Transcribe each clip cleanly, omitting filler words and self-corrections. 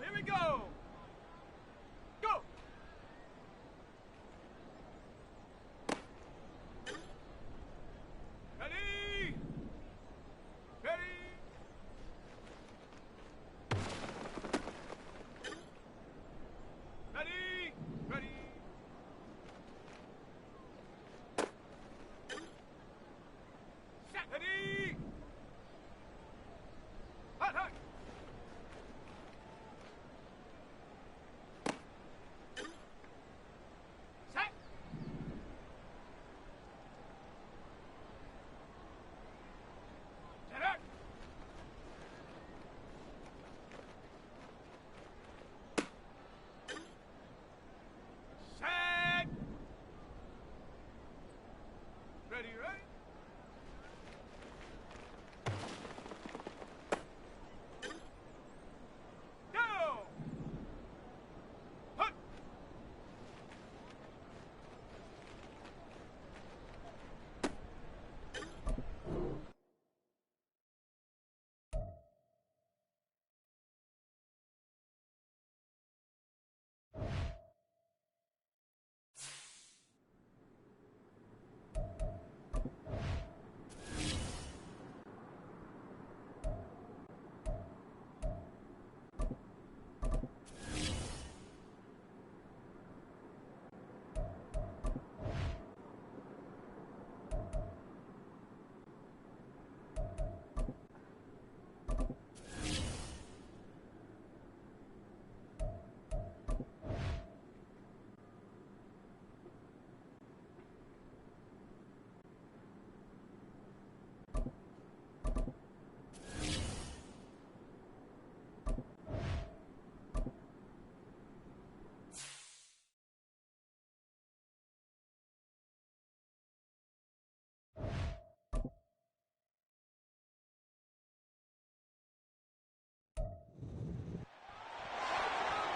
Here we go. Go. Ready. Ready. Ready. Ready. Set. Ready. Hot, hot. Ready, right? Go! Hut!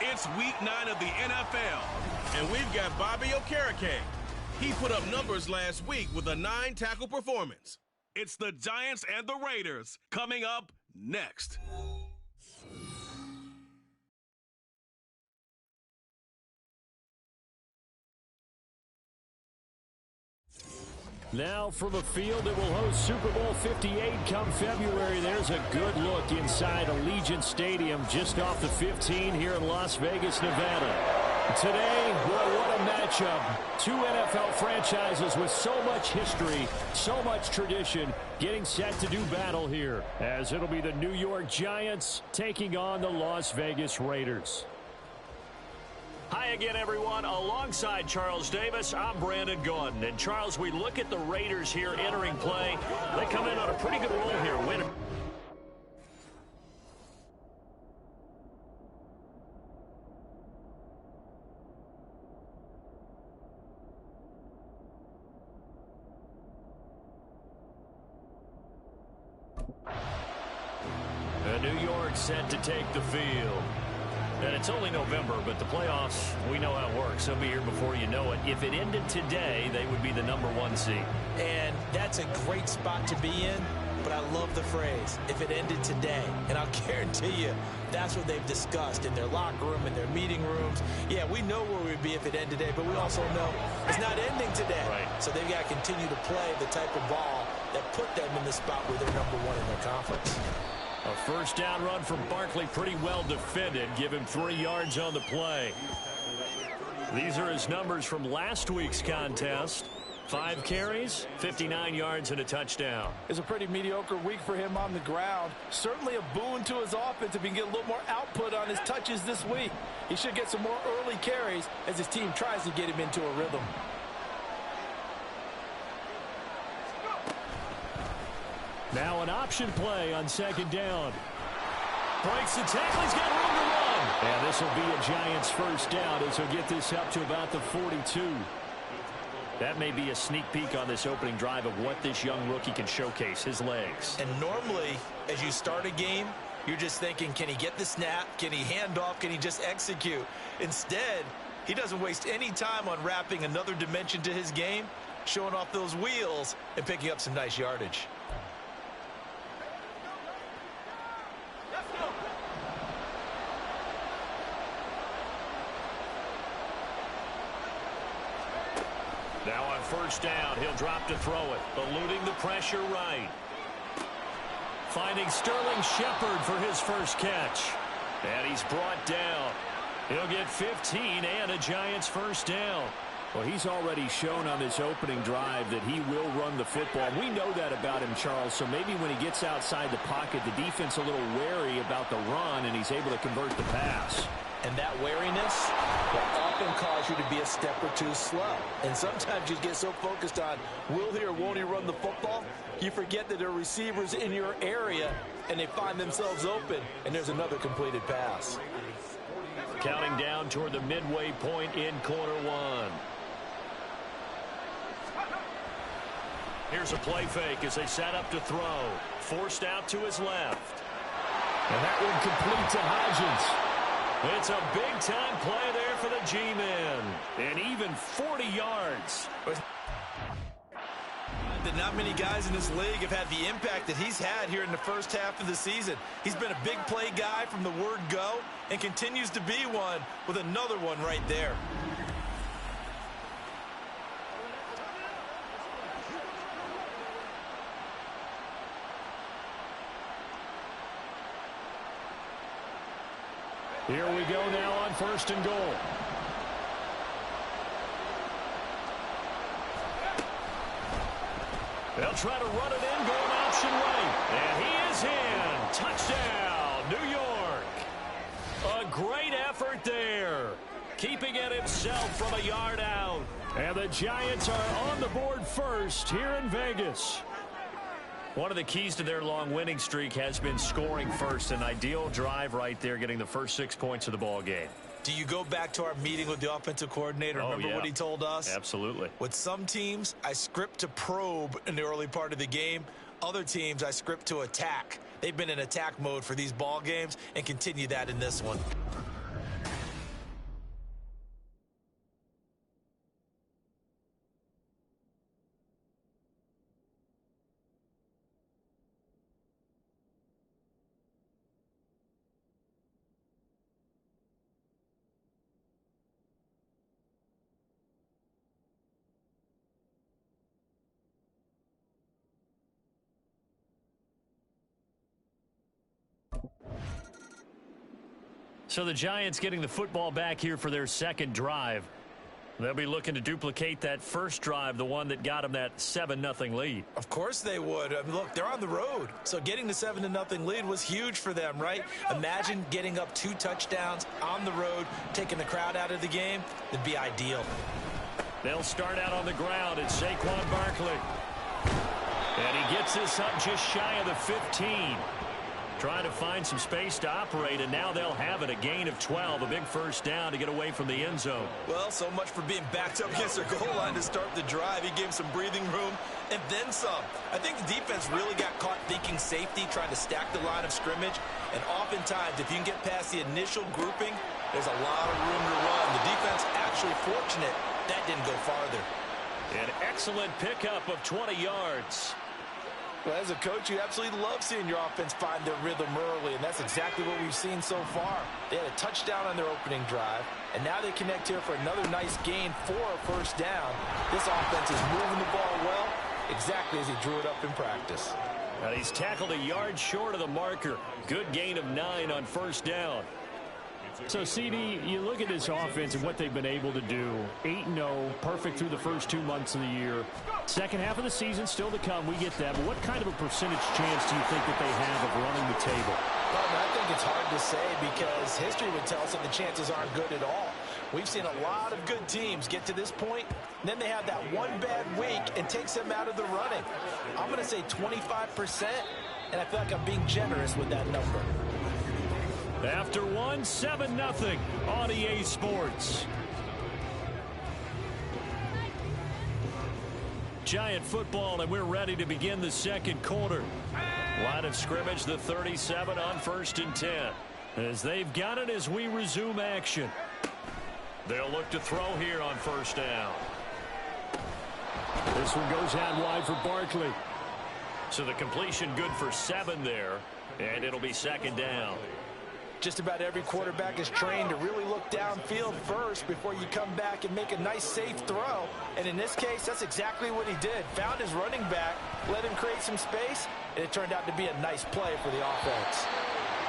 It's week 9 of the NFL, and we've got Bobby Okereke. He put up numbers last week with a 9-tackle performance. It's the Giants and the Raiders coming up next. Now from a field that will host Super Bowl 58 come February, there's a good look inside Allegiant Stadium just off the 15 here in Las Vegas, Nevada. Today, well, what a matchup. Two NFL franchises with so much history, so much tradition, getting set to do battle here, as it'll be the New York Giants taking on the Las Vegas Raiders. Hi again, everyone. Alongside Charles Davis, I'm Brandon Gaudin. And, Charles, we look at the Raiders here entering play. They come in on a pretty good roll here, winning. New York set to take the field. And it's only November, but the playoffs, we know how it works. They'll be here before you know it. If it ended today, they would be the #1 seed. And that's a great spot to be in, but I love the phrase, if it ended today. And I'll guarantee you, that's what they've discussed in their locker room, in their meeting rooms. Yeah, we know where we'd be if it ended today, but we also know it's not ending today. Right. So they've got to continue to play the type of ball that put them in the spot where they're #1 in their conference. A first down run from Barkley, pretty well defended. Give him 3 yards on the play. These are his numbers from last week's contest. 5 carries, 59 yards, and a touchdown. It's a pretty mediocre week for him on the ground. Certainly a boon to his offense if he can get a little more output on his touches this week. He should get some more early carries as his team tries to get him into a rhythm. Now an option play on 2nd down. Breaks the tackle. He's got room to run. And this will be a Giants first down as he'll get this up to about the 42. That may be a sneak peek on this opening drive of what this young rookie can showcase, his legs. And normally, as you start a game, you're just thinking, can he get the snap? Can he hand off? Can he just execute? Instead, he doesn't waste any time on wrapping another dimension to his game. showing off those wheels and picking up some nice yardage. Let's go. Now on first down, he'll drop to throw it, eluding the pressure right. Finding Sterling Shepard for his first catch. And he's brought down. He'll get 15 and a Giants first down. Well, he's already shown on this opening drive that he will run the football. We know that about him, Charles, so maybe when he gets outside the pocket, the defense a little wary about the run, and he's able to convert the pass. And that wariness will often cause you to be a step or two slow. And sometimes you get so focused on will he or won't he run the football, you forget that there are receivers in your area, and they find themselves open, and there's another completed pass. Counting down toward the midway point in quarter one. Here's a play fake as they set up to throw. Forced out to his left. And that one complete to Hodgins. It's a big-time play there for the G-men. And even 40 yards. That not many guys in this league have had the impact that he's had here in the first half of the season. He's been a big play guy from the word go and continues to be one with another one right there. Here we go now on first and goal. They'll try to run it in, going option right. And he is in. Touchdown, New York. A great effort there. Keeping it himself from a yard out. And the Giants are on the board first here in Vegas. One of the keys to their long winning streak has been scoring first. An ideal drive right there, getting the first 6 points of the ball game. Do you go back to our meeting with the offensive coordinator? Remember what he told us? Absolutely. With some teams, I script to probe in the early part of the game. Other teams, I script to attack. They've been in attack mode for these ball games and continue that in this one. So the Giants getting the football back here for their second drive. They'll be looking to duplicate that first drive, the one that got them that 7-0 lead. Of course they would. I mean, look, they're on the road. So getting the 7-0 lead was huge for them, right? Imagine getting up 2 touchdowns on the road, taking the crowd out of the game. It'd be ideal. They'll start out on the ground. It's Saquon Barkley. And he gets this up just shy of the 15. Trying to find some space to operate, and now they'll have it. A gain of 12, a big first down to get away from the end zone. Well, so much for being backed up against their goal line to start the drive. He gave some breathing room and then some. I think the defense really got caught thinking safety, trying to stack the line of scrimmage. And oftentimes, if you can get past the initial grouping, there's a lot of room to run. The defense actually fortunate that didn't go farther. An excellent pickup of 20 yards. Well, as a coach, you absolutely love seeing your offense find their rhythm early, and that's exactly what we've seen so far. They had a touchdown on their opening drive, and now they connect here for another nice gain for a first down. This offense is moving the ball well, exactly as he drew it up in practice. And he's tackled a yard short of the marker. Good gain of 9 on first down. So, CD, you look at this offense and what they've been able to do. 8-0, perfect through the first 2 months of the year. Second half of the season still to come. We get that. But what kind of a percentage chance do you think that they have of running the table? Well, I think it's hard to say because history would tell us that the chances aren't good at all. We've seen a lot of good teams get to this point, and then they have that one bad week and takes them out of the running. I'm going to say 25%, and I feel like I'm being generous with that number. After one, 7-0 on EA Sports. Giant football, and we're ready to begin the second quarter. Line of scrimmage, the 37 on 1st and 10. As they've got it as we resume action. They'll look to throw here on first down. This one goes out wide for Barkley. So the completion good for 7 there, and it'll be second down. Just about every quarterback is trained to really look downfield first before you come back and make a nice, safe throw. And in this case, that's exactly what he did. Found his running back, let him create some space, and it turned out to be a nice play for the offense.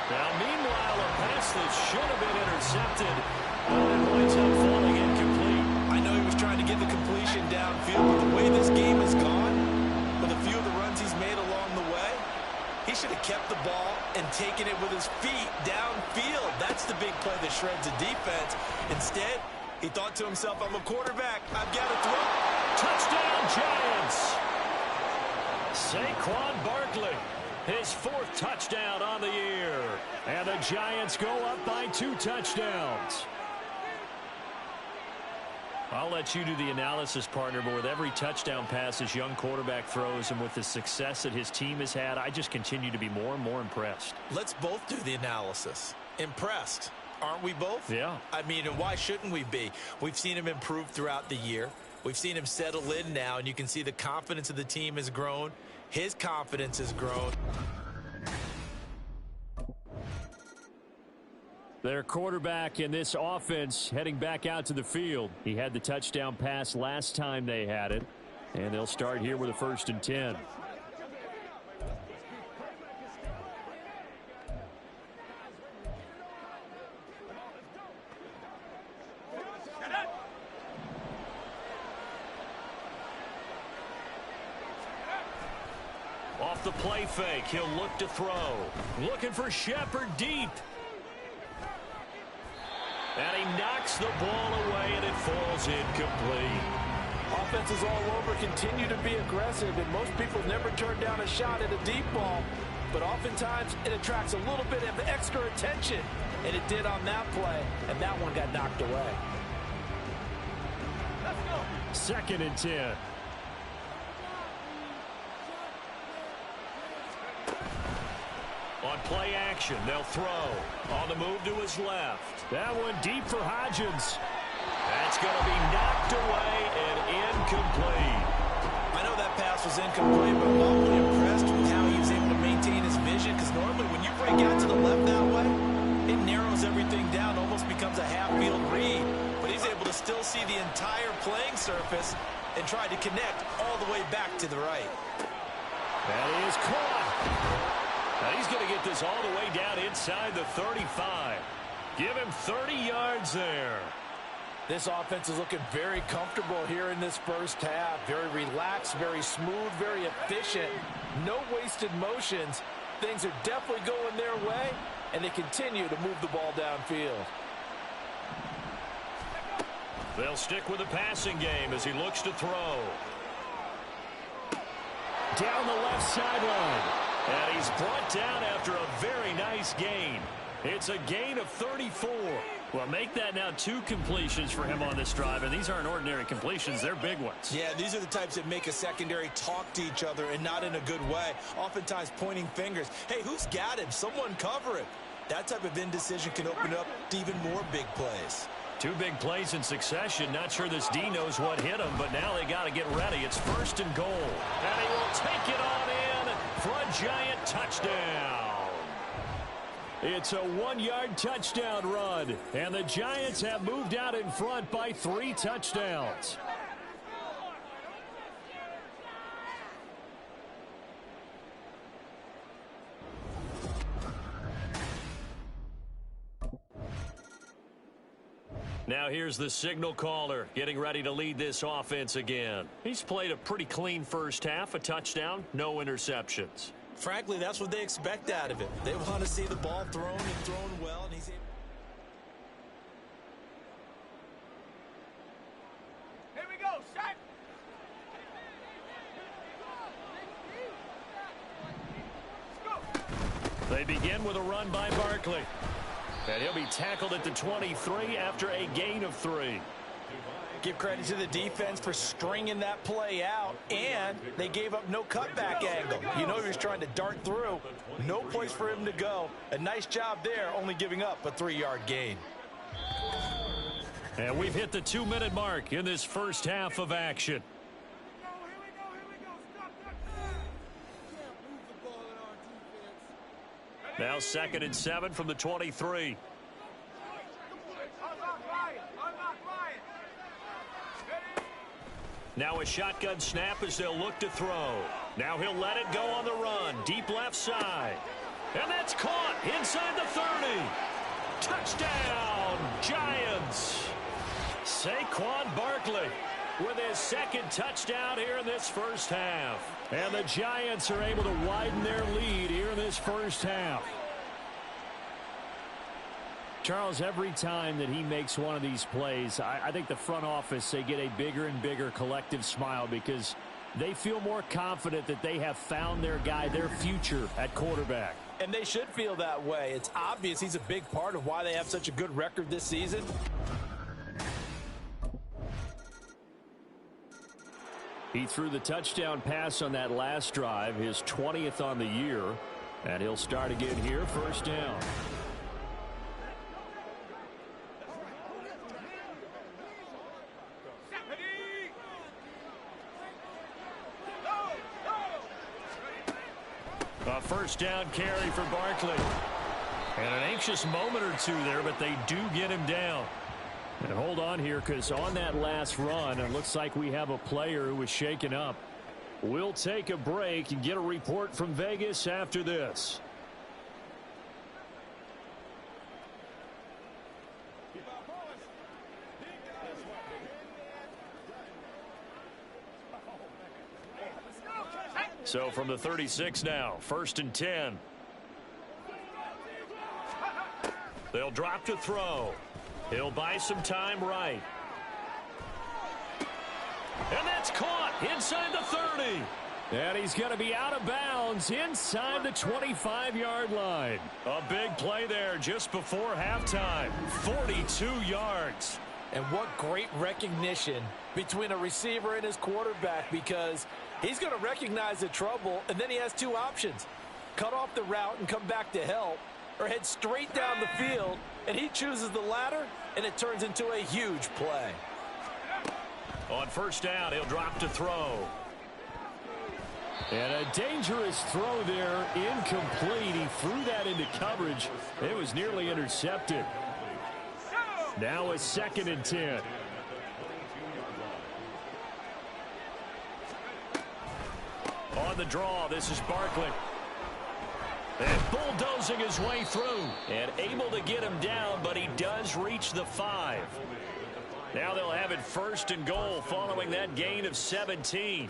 Now, meanwhile, a pass that should have been intercepted. It winds up falling incomplete. I know he was trying to get the completion downfield, but the way this game has gone, with a few of the runs he's made along the way, he should have kept the ball and taken it with his feet downfield. That's the big play that shreds a defense. Instead, he thought to himself, I'm a quarterback. I've got to throw. Touchdown, Giants! Saquon Barkley, his 4th touchdown on the year. And the Giants go up by 2 touchdowns. I'll let you do the analysis, partner, but with every touchdown pass this young quarterback throws and with the success that his team has had, I just continue to be more and more impressed. Let's both do the analysis. Impressed. Aren't we both? Yeah. I mean, and why shouldn't we be? We've seen him improve throughout the year. We've seen him settle in now, and you can see the confidence of the team has grown. His confidence has grown. Their quarterback in this offense heading back out to the field. He had the touchdown pass last time they had it. And they'll start here with a 1st and 10. Off the play fake, he'll look to throw. Looking for Shepard deep. And he knocks the ball away, and it falls incomplete. Offenses all over continue to be aggressive, and most people never turn down a shot at a deep ball. But oftentimes, it attracts a little bit of extra attention. And it did on that play, and that one got knocked away. Let's go. 2nd and 10. On play action, they'll throw. On the move to his left. That one deep for Hodgins. That's going to be knocked away and incomplete. I know that pass was incomplete, but I'm awfully impressed with how he was able to maintain his vision, because normally when you break out to the left that way, it narrows everything down, almost becomes a half-field read. But he's able to still see the entire playing surface and try to connect all the way back to the right. That is caught. Now he's going to get this all the way down inside the 35. Give him 30 yards there. This offense is looking very comfortable here in this first half. Very relaxed, very smooth, very efficient. No wasted motions. Things are definitely going their way, and they continue to move the ball downfield. They'll stick with the passing game as he looks to throw. Down the left sideline. And he's brought down after a very nice gain. It's a gain of 34. Well, make that now 2 completions for him on this drive, and these aren't ordinary completions. They're big ones. Yeah, these are the types that make a secondary talk to each other, and not in a good way. Oftentimes pointing fingers. Hey, who's got him? Someone cover him. That type of indecision can open up to even more big plays. 2 big plays in succession. Not sure this D knows what hit him, but now they got to get ready. It's 1st and goal. And he will take it on in for a Giant touchdown. It's a 1-yard touchdown run, and the Giants have moved out in front by 3 touchdowns. Now here's the signal caller getting ready to lead this offense again. He's played a pretty clean first half, a touchdown, no interceptions. Frankly, that's what they expect out of it. They want to see the ball thrown and thrown well, and he's able. Here we go, set. Let's go. They begin with a run by Barkley. And he'll be tackled at the 23 after a gain of 3. Give credit to the defense for stringing that play out, and they gave up no cutback angle. You know he was trying to dart through. No place for him to go. A nice job there, only giving up a 3-yard gain. And we've hit the 2-minute mark in this first half of action. Now 2nd and 7 from the 23. Now a shotgun snap as they'll look to throw. Now he'll let it go on the run. Deep left side. And that's caught inside the 30. Touchdown, Giants. Saquon Barkley with his 2nd touchdown here in this first half. And the Giants are able to widen their lead here in this first half. Charles, every time that he makes one of these plays, I think the front office, they get a bigger and bigger collective smile because they feel more confident that they have found their guy, their future at quarterback. And they should feel that way. It's obvious he's a big part of why they have such a good record this season. He threw the touchdown pass on that last drive, his 20th on the year, and he'll start again here, 1st down. A 1st down carry for Barkley. And an anxious moment or two there, but they do get him down. And hold on here, because on that last run, it looks like we have a player who was shaken up. We'll take a break and get a report from Vegas after this. So from the 36 now, 1st and 10. They'll drop to throw. He'll buy some time right. And that's caught inside the 30. And he's going to be out of bounds inside the 25-yard line. A big play there just before halftime. 42 yards. And what great recognition between a receiver and his quarterback, because he's going to recognize the trouble, and then he has 2 options. Cut off the route and come back to help, or head straight down the field, and he chooses the latter, and it turns into a huge play. On 1st down, he'll drop to throw. And a dangerous throw there, incomplete. He threw that into coverage. It was nearly intercepted. Now a 2nd and 10. On the draw, this is Barkley. And bulldozing his way through. And able to get him down, but he does reach the 5. Now they'll have it 1st and goal following that gain of 17.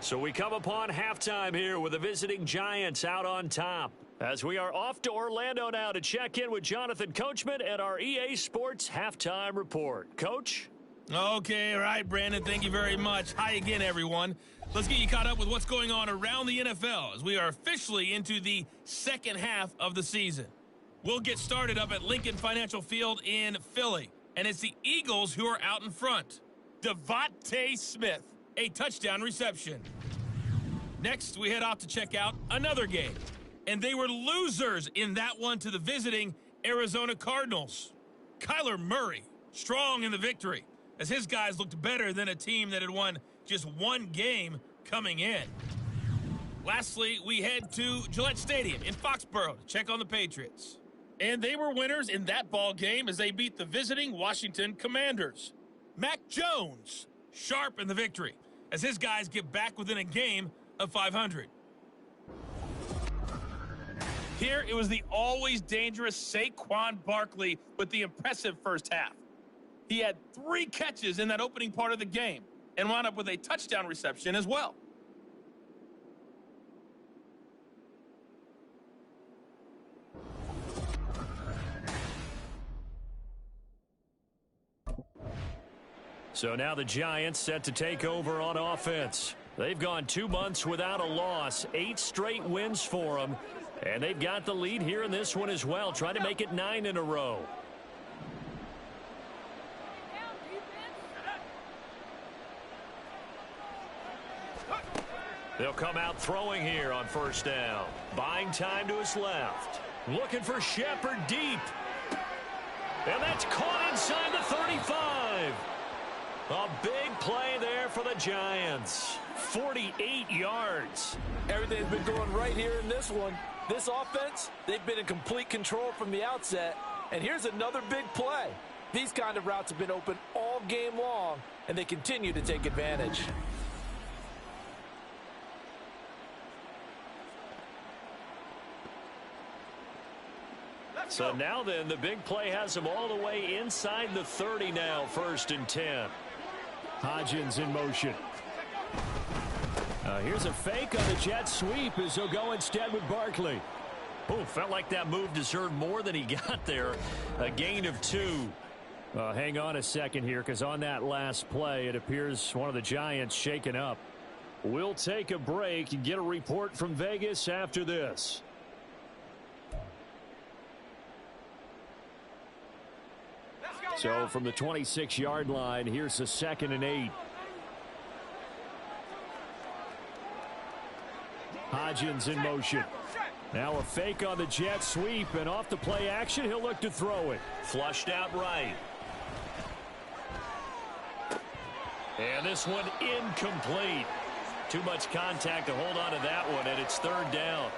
So we come upon halftime here with the visiting Giants out on top. As we are off to Orlando now to check in with Jonathan Coachman at our EA Sports Halftime Report. Coach? Okay, all right, Brandon, thank you very much. Hi again, everyone. Let's get you caught up with what's going on around the NFL as we are officially into the 2nd half of the season. We'll get started up at Lincoln Financial Field in Philly, and it's the Eagles who are out in front. Devontae Smith, a touchdown reception. Next, we head off to check out another game, and they were losers in that one to the visiting Arizona Cardinals. Kyler Murray, strong in the victory, as his guys looked better than a team that had won just 1 game coming in. Lastly, we head to Gillette Stadium in Foxborough to check on the Patriots. And they were winners in that ball game as they beat the visiting Washington Commanders. Mac Jones, sharp in the victory, as his guys get back within a game of 500. Here, it was the always dangerous Saquon Barkley with the impressive first half. He had 3 catches in that opening part of the game and wound up with a touchdown reception as well. So now the Giants set to take over on offense. They've gone 2 months without a loss, 8 straight wins for them, and they've got the lead here in this one as well, trying to make it 9 in a row. They'll come out throwing here on 1st down. Buying time to his left. Looking for Shepard deep. And that's caught inside the 35. A big play there for the Giants. 48 yards. Everything's been going right here in this one. This offense, they've been in complete control from the outset. And here's another big play. These kind of routes have been open all game long, and they continue to take advantage. So now then, the big play has them all the way inside the 30 now, 1st and 10. Hodgins in motion. Here's a fake on the jet sweep as he'll go instead with Barkley. Oh, felt like that move deserved more than he got there. A gain of 2. Hang on a second here, because on that last play, it appears one of the Giants shaken up. We'll take a break and get a report from Vegas after this. So from the 26-yard line, here's the 2nd and 8. Hodgins in motion. Now a fake on the jet sweep, and off the play action, he'll look to throw it. Flushed out right. And this one incomplete. Too much contact to hold on to that one, and it's 3rd down.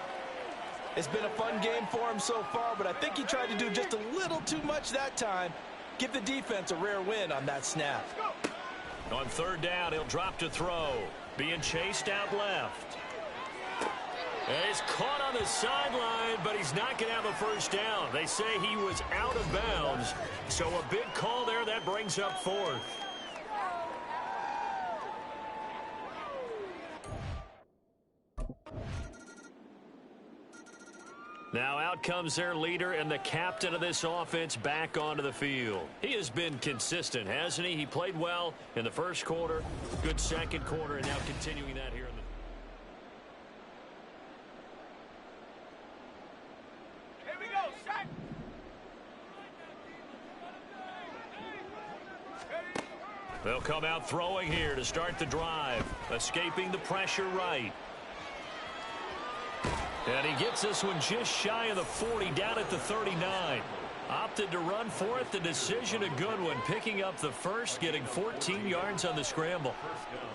It's been a fun game for him so far, but I think he tried to do just a little too much that time. Give the defense a rare win on that snap. On 3rd down, he'll drop to throw. Being chased out left. And he's caught on the sideline, but he's not going to have a 1st down. They say he was out of bounds. So a big call there. That brings up 4th. Now out comes their leader and the captain of this offense back onto the field. He has been consistent, hasn't he? He played well in the 1st quarter, good 2nd quarter, and now continuing that here in the... Here we go, set. They'll come out throwing here to start the drive, escaping the pressure right. And he gets this one just shy of the 40, down at the 39. Opted to run for it. The decision a good one. Picking up the 1st, getting 14 yards on the scramble.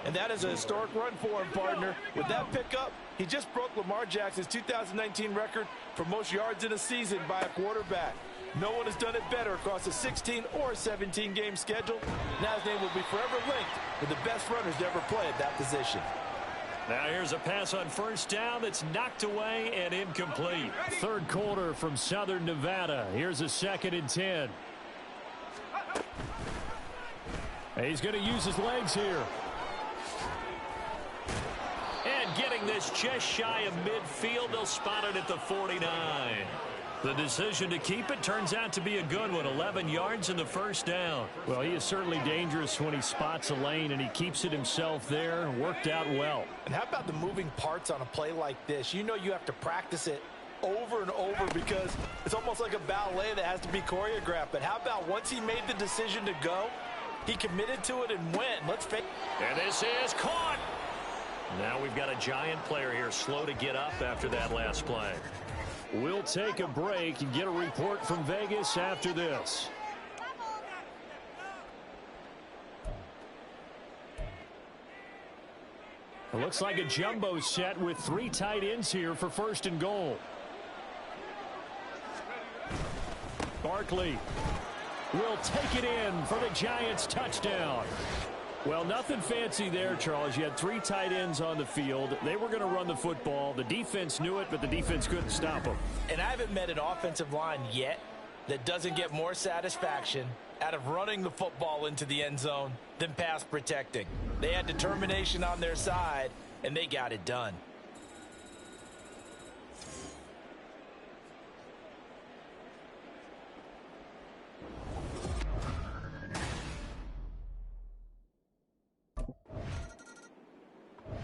And that is a historic run for him, partner. With that pickup, he just broke Lamar Jackson's 2019 record for most yards in a season by a quarterback. No one has done it better across a 16 or 17 game schedule. Now his name will be forever linked with the best runners to ever play at that position. Now here's a pass on 1st down that's knocked away and incomplete. 3rd quarter from Southern Nevada. Here's a 2nd and 10. He's going to use his legs here. And getting this just shy of midfield. They'll spot it at the 49. The decision to keep it turns out to be a good one. 11 yards in the 1st down. Well, he is certainly dangerous when he spots a lane, and he keeps it himself there. Worked out well. And how about the moving parts on a play like this? You know you have to practice it over and over because it's almost like a ballet that has to be choreographed. But how about once he made the decision to go, he committed to it and went. Let's face it. And this is caught. Now we've got a Giant player here slow to get up after that last play. We'll take a break and get a report from Vegas after this. It looks like a jumbo set with 3 tight ends here for 1st and goal. Barkley will take it in for the Giants touchdown. Well, nothing fancy there, Charles. You had 3 tight ends on the field. They were going to run the football. The defense knew it, but the defense couldn't stop them. And I haven't met an offensive line yet that doesn't get more satisfaction out of running the football into the end zone than pass protecting. They had determination on their side, and they got it done.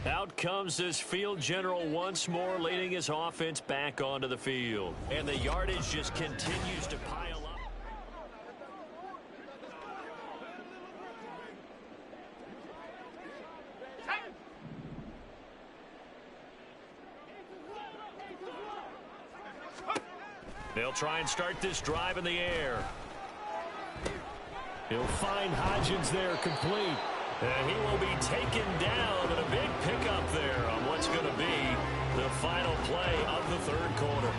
Out comes this field general once more, leading his offense back onto the field. And the yardage just continues to pile up. They'll try and start this drive in the air. He'll find Hodgins there complete. And he will be taken down, and a big pickup there on what's going to be the final play of the third quarter.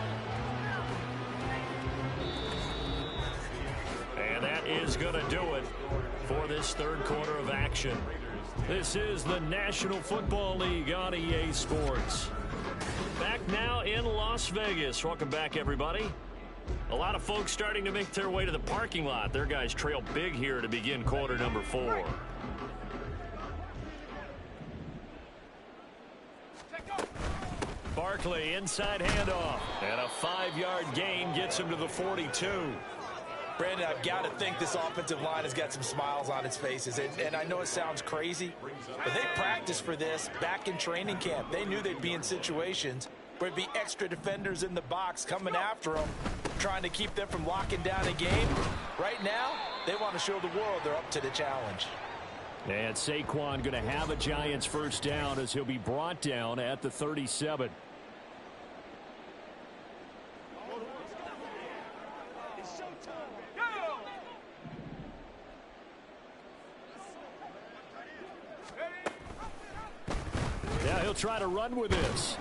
And that is going to do it for this third quarter of action. This is the National Football League on EA Sports. Back now in Las Vegas. Welcome back, everybody. A lot of folks starting to make their way to the parking lot. Their guys trail big here to begin quarter number 4. Barkley inside handoff. And a 5-yard gain gets him to the 42. Brandon, I've got to think this offensive line has got some smiles on its faces. And I know it sounds crazy, but they practiced for this back in training camp. They knew they'd be in situations where there'd be extra defenders in the box coming after them, trying to keep them from locking down a game. Right now, they want to show the world they're up to the challenge. And Saquon going to have a Giants first down as he'll be brought down at the 37. Now he'll try to run with this.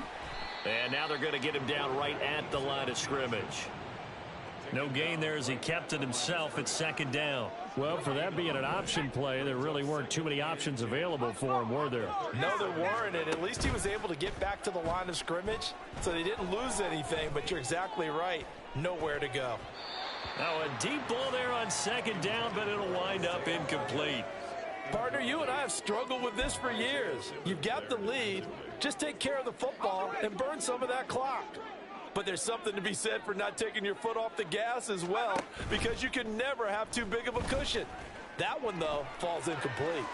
And now they're going to get him down right at the line of scrimmage. No gain there as he kept it himself at second down. Well, for that being an option play, there really weren't too many options available for him, were there? No, there weren't, and at least he was able to get back to the line of scrimmage, so they didn't lose anything, but you're exactly right. Nowhere to go. Now a deep ball there on second down, but it'll wind up incomplete. Partner, you and I have struggled with this for years. You've got the lead. Just take care of the football and burn some of that clock. But there's something to be said for not taking your foot off the gas as well, because you can never have too big of a cushion. That one, though, falls incomplete.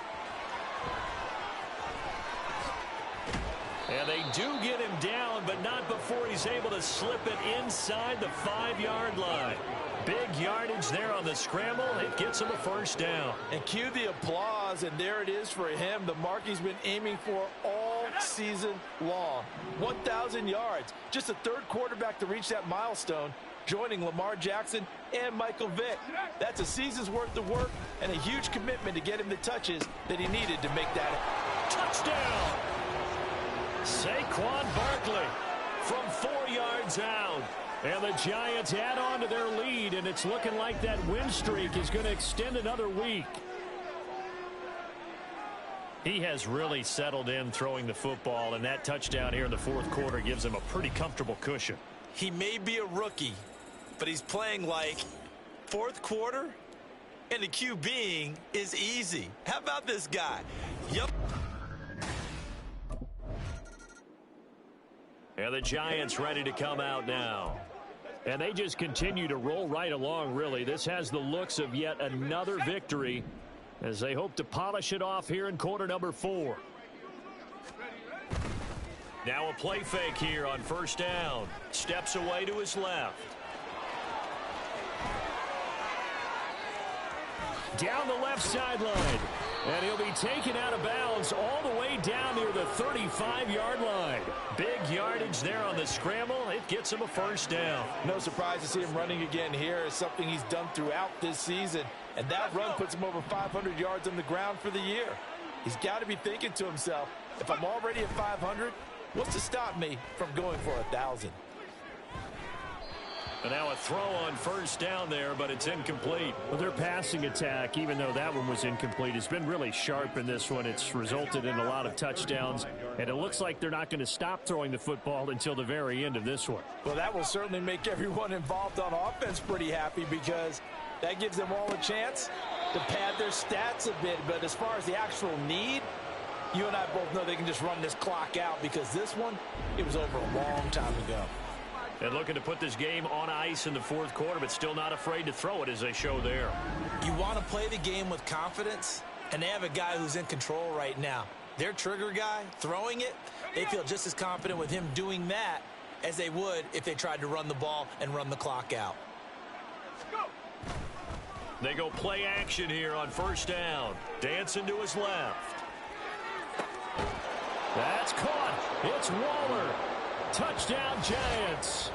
And they do get him down, but not before he's able to slip it inside the 5-yard line. Big yardage there on the scramble. It gets him a first down. And cue the applause, and there it is for him, the mark he's been aiming for all season long. 1,000 yards. Just a third quarterback to reach that milestone, joining Lamar Jackson and Michael Vick. That's a season's worth of work and a huge commitment to get him the touches that he needed to make that touchdown. Saquon Barkley from 4 yards out. And the Giants add on to their lead, and it's looking like that win streak is going to extend another week. He has really settled in throwing the football, and that touchdown here in the fourth quarter gives him a pretty comfortable cushion. He may be a rookie, but he's playing like fourth quarter, and the QBing is easy. How about this guy? Yep. And the Giants ready to come out now. And they just continue to roll right along, really. This has the looks of yet another victory as they hope to polish it off here in quarter number 4. Now a play fake here on first down. Steps away to his left. Down the left sideline. And he'll be taken out of bounds all the way down near the 35-yard line. Big yardage there on the scramble. It gets him a first down. No surprise to see him running again here. Is something he's done throughout this season. And that run puts him over 500 yards on the ground for the year. He's got to be thinking to himself, if I'm already at 500, what's to stop me from going for 1,000? And now a throw on first down there, but it's incomplete. Well, their passing attack, even though that one was incomplete, has been really sharp in this one. It's resulted in a lot of touchdowns, and it looks like they're not going to stop throwing the football until the very end of this one. Well, that will certainly make everyone involved on offense pretty happy, because that gives them all a chance to pad their stats a bit. But as far as the actual need, you and I both know they can just run this clock out, because this one, it was over a long time ago. And looking to put this game on ice in the fourth quarter, but still not afraid to throw it as they show there. You want to play the game with confidence, and they have a guy who's in control right now. Their trigger guy, throwing it, they feel just as confident with him doing that as they would if they tried to run the ball and run the clock out. They go play action here on first down. Dancing to his left. That's caught. It's Waller. Touchdown, Giants.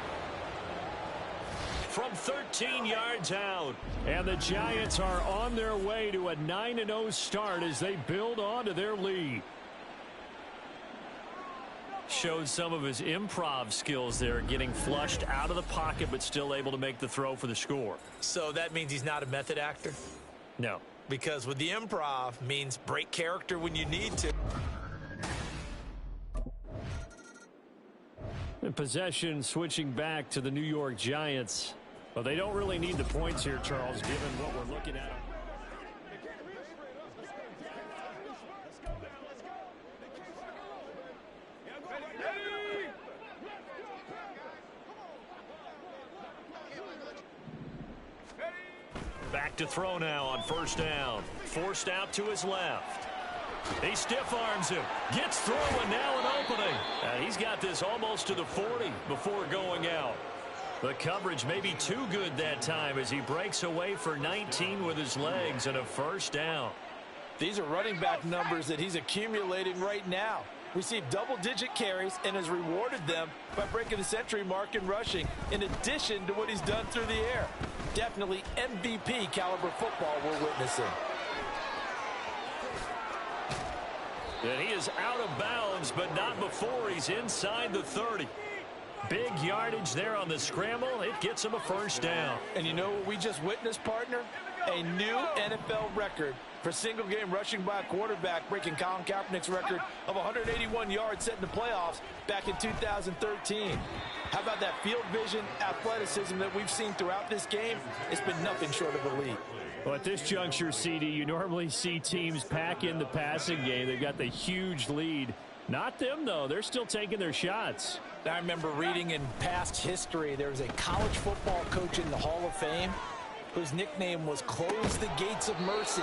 from 13 yards out. And the Giants are on their way to a 9-0 start as they build on to their lead. Showed some of his improv skills there, getting flushed out of the pocket but still able to make the throw for the score. So that means he's not a method actor? No. Because with the improv means break character when you need to. And possession switching back to the New York Giants. Well, they don't really need the points here, Charles, given what we're looking at. Back to throw now on first down. Forced out to his left. He stiff arms him. Gets through and now an opening. And he's got this almost to the 40 before going out. The coverage may be too good that time as he breaks away for 19 with his legs and a first down. These are running back numbers that he's accumulating right now. Received double-digit carries and has rewarded them by breaking the century mark in rushing, in addition to what he's done through the air. Definitely MVP caliber football we're witnessing. And he is out of bounds, but not before he's inside the 30. Big yardage there on the scramble. It gets him a first down. And you know what we just witnessed, partner? A new NFL record for single-game rushing by a quarterback, breaking Colin Kaepernick's record of 181 yards set in the playoffs back in 2013. How about that field vision, athleticism that we've seen throughout this game? It's been nothing short of elite. Well, at this juncture, CD, you normally see teams pack in the passing game. They've got the huge lead. Not them, though. They're still taking their shots. I remember reading in past history, there was a college football coach in the Hall of Fame whose nickname was Close the Gates of Mercy.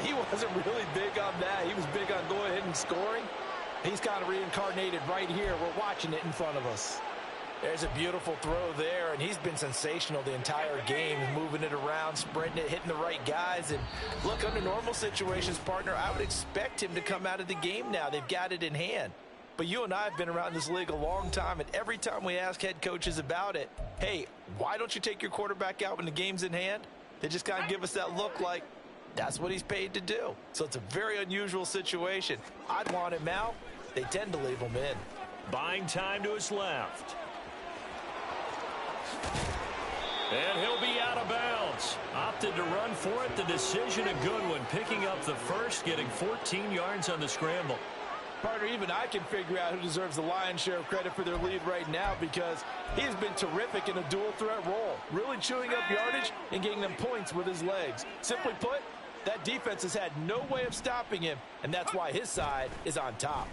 He wasn't really big on that. He was big on going ahead and scoring. He's kind of reincarnated right here. We're watching it in front of us. There's a beautiful throw there, and he's been sensational the entire game, moving it around, spreading it, hitting the right guys. And look, under normal situations, partner, I would expect him to come out of the game now. They've got it in hand. But you and I have been around this league a long time, and every time we ask head coaches about it, hey, why don't you take your quarterback out when the game's in hand? They just kind of give us that look like that's what he's paid to do. So it's a very unusual situation. I'd want him out. They tend to leave him in. Buying time to his left. And he'll be out of bounds. Opted to run for it. The decision a good one. Picking up the first, getting 14 yards on the scramble. Partner, even I can figure out who deserves the lion's share of credit for their lead right now, because he's been terrific in a dual threat role, really chewing up yardage and getting them points with his legs. Simply put, that defense has had no way of stopping him, and that's why his side is on top.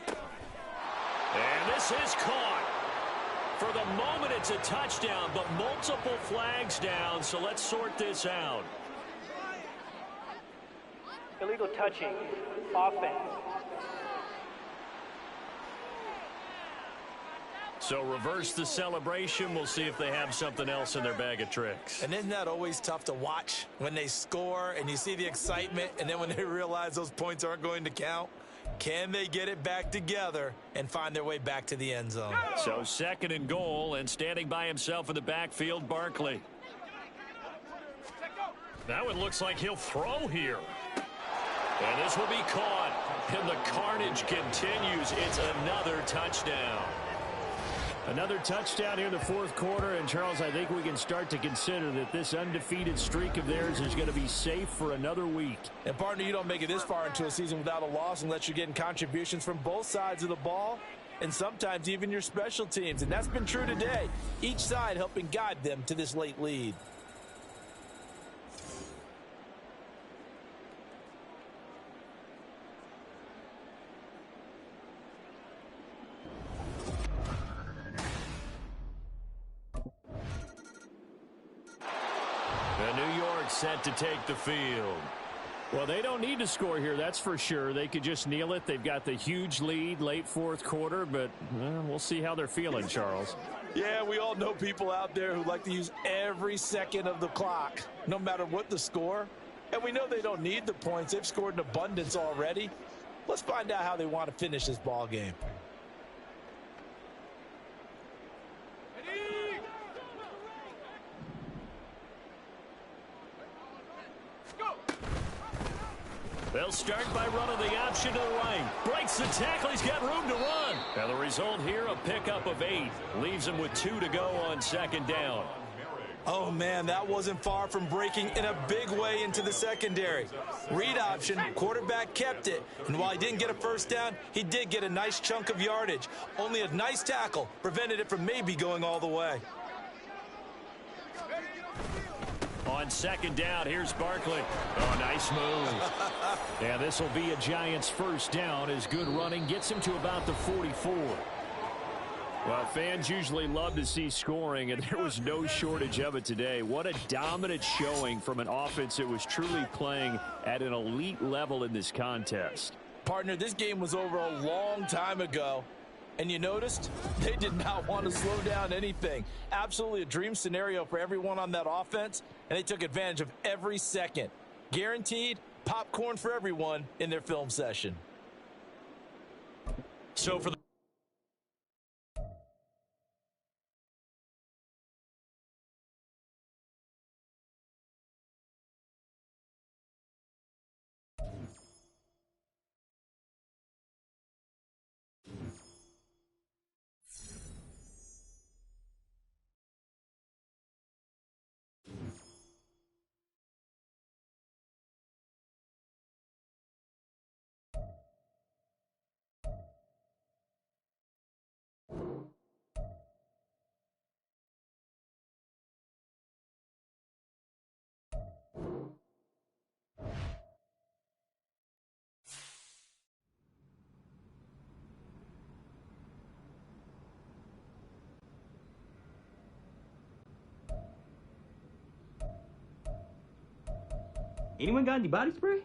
And this is caught. For the moment, it's a touchdown, but multiple flags down, so let's sort this out. Illegal touching, offense. So reverse the celebration. We'll see if they have something else in their bag of tricks. And isn't that always tough to watch when they score and you see the excitement, and then when they realize those points aren't going to count? Can they get it back together and find their way back to the end zone? So 2nd and goal, and standing by himself in the backfield, Barkley. That one looks like he'll throw here. And this will be caught. And the carnage continues. It's another touchdown. Another touchdown here in the 4th quarter. And, Charles, I think we can start to consider that this undefeated streak of theirs is going to be safe for another week. And, partner, you don't make it this far into a season without a loss unless you're getting contributions from both sides of the ball and sometimes even your special teams. And that's been true today. Each side helping guide them to this late lead. New York set to take the field. Well, they don't need to score here, that's for sure. They could just kneel it. They've got the huge lead late 4th quarter, but we'll see how they're feeling, Charles. Yeah, we all know people out there who like to use every second of the clock, no matter what the score. And we know they don't need the points. They've scored in abundance already. Let's find out how they want to finish this ball game. start by running the option to the right. Breaks the tackle. He's got room to run. And the result here, a pickup of 8. Leaves him with 2 to go on second down. Oh, man, that wasn't far from breaking in a big way into the secondary. Read option, quarterback kept it, and while he didn't get a first down, he did get a nice chunk of yardage. Only a nice tackle prevented it from maybe going all the way. On second down, here's Barkley. Oh, nice move. Yeah, this will be a Giants first down as good running gets him to about the 44. Well, fans usually love to see scoring, and there was no shortage of it today. What a dominant showing from an offense that was truly playing at an elite level in this contest. Partner, this game was over a long time ago, and you noticed they did not want to slow down anything. Absolutely a dream scenario for everyone on that offense, and they took advantage of every second. Guaranteed popcorn for everyone in their film session. So for the Anyone got any body spray?